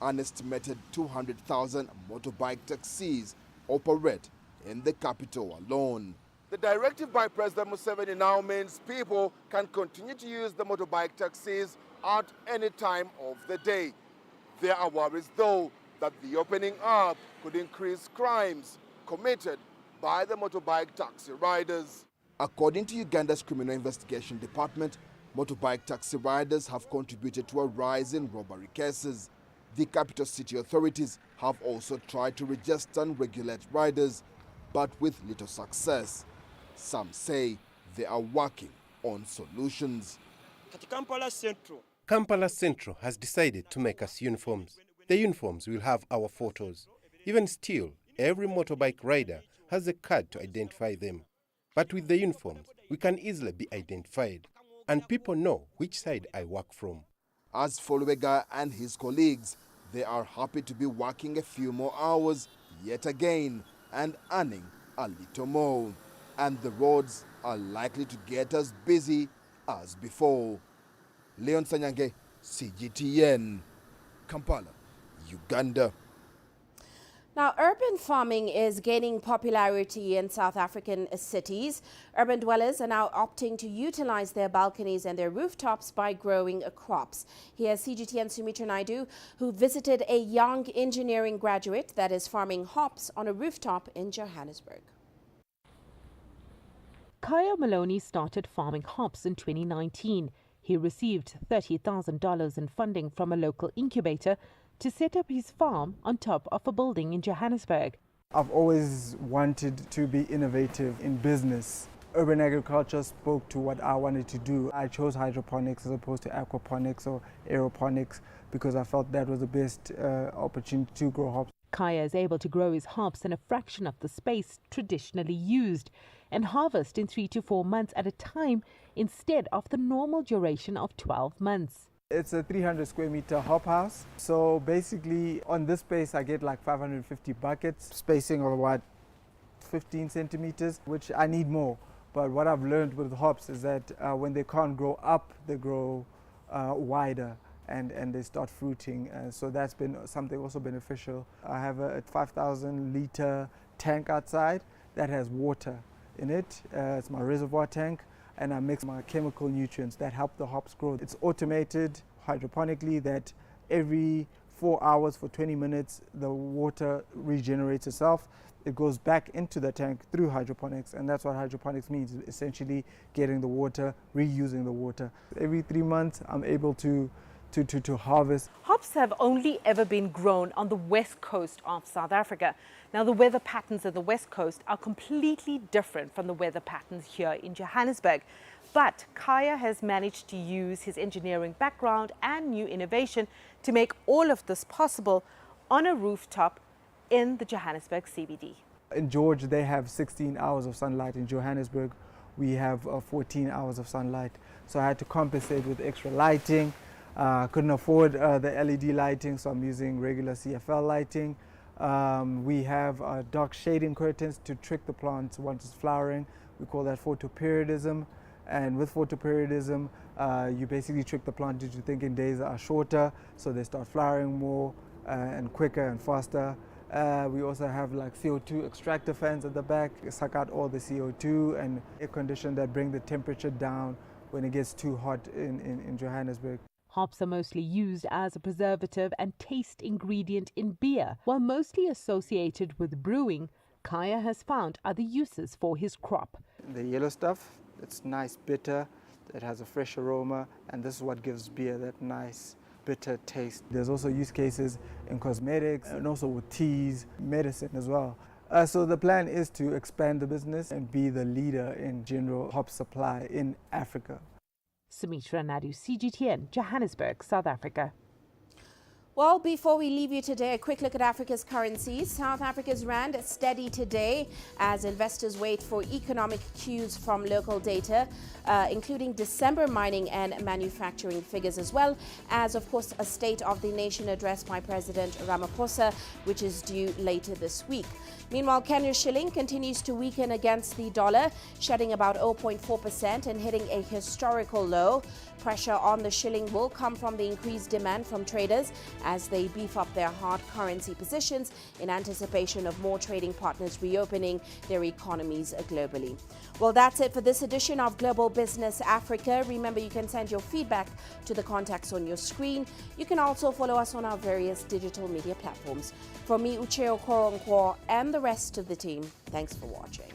An estimated 200,000 motorbike taxis operate in the capital alone. The directive by President Museveni now means people can continue to use the motorbike taxis at any time of the day. There are worries, though, that the opening up could increase crimes committed by the motorbike taxi riders. According to Uganda's Criminal Investigation Department, motorbike taxi riders have contributed to a rise in robbery cases. The capital city authorities have also tried to register and regulate riders, but with little success. Some say they are working on solutions. Kampala Central has decided to make us uniforms. The uniforms will have our photos. Even still, every motorbike rider has a card to identify them. But with the uniforms, we can easily be identified, and people know which side I work from. As for Lubega and his colleagues, they are happy to be working a few more hours yet again and earning a little more. And the roads are likely to get as busy as before. Leon Sanyange, CGTN, Kampala, Uganda. Now, urban farming is gaining popularity in South African cities. Urban dwellers are now opting to utilize their balconies and their rooftops by growing crops. Here's CGTN Sumitra Naidu, who visited a young engineering graduate that is farming hops on a rooftop in Johannesburg. Kaya Maloney started farming hops in 2019. He received $30,000 in funding from a local incubator to set up his farm on top of a building in Johannesburg. I've always wanted to be innovative in business. Urban agriculture spoke to what I wanted to do. I chose hydroponics as opposed to aquaponics or aeroponics because I felt that was the best opportunity to grow hops. Kaya is able to grow his hops in a fraction of the space traditionally used and harvest in 3 to 4 months at a time instead of the normal duration of 12 months. It's a 300 square meter hop house. So basically on this space I get like 550 buckets, spacing of about 15 centimeters, which I need more. But what I've learned with hops is that when they can't grow up, they grow wider and they start fruiting. So that's been something also beneficial. I have a 5,000 liter tank outside that has water in it. It's my reservoir tank. And I mix my chemical nutrients that help the hops grow. It's automated hydroponically that every 4 hours for 20 minutes the water regenerates itself. It goes back into the tank through hydroponics, and that's what hydroponics means, essentially getting the water, reusing the water. Every 3 months I'm able to harvest. Hops have only ever been grown on the west coast of South Africa. Now, the weather patterns of the west coast are completely different from the weather patterns here in Johannesburg. But Kaya has managed to use his engineering background and new innovation to make all of this possible on a rooftop in the Johannesburg CBD. In George, they have 16 hours of sunlight. In Johannesburg, we have 14 hours of sunlight. So I had to compensate with extra lighting. Couldn't afford the LED lighting, so I'm using regular CFL lighting. We have dark shading curtains to trick the plants once it's flowering. We call that photoperiodism. And with photoperiodism, you basically trick the plant into thinking days are shorter, so they start flowering more and quicker and faster. We also have like CO2 extractor fans at the back, suck out all the CO2, and air condition that bring the temperature down when it gets too hot in Johannesburg. Hops are mostly used as a preservative and taste ingredient in beer. While mostly associated with brewing, Kaya has found other uses for his crop. The yellow stuff, it's nice, bitter, it has a fresh aroma, and this is what gives beer that nice, bitter taste. There's also use cases in cosmetics and also with teas, medicine as well. So the plan is to expand the business and be the leader in general hop supply in Africa. Sumitra Naidu, CGTN, Johannesburg, South Africa. Well, before we leave you today, a quick look at Africa's currencies. South Africa's rand steady today as investors wait for economic cues from local data, including December mining and manufacturing figures, as well as, of course, a State of the Nation address by President Ramaphosa, which is due later this week. Meanwhile, Kenya's shilling continues to weaken against the dollar, shedding about 0.4% and hitting a historical low. Pressure on the shilling will come from the increased demand from traders as they beef up their hard currency positions in anticipation of more trading partners reopening their economies globally. Well, that's it for this edition of Global Business Africa. Remember, you can send your feedback to the contacts on your screen. You can also follow us on our various digital media platforms. For me, Uche Okoronkwo, and the rest of the team, thanks for watching.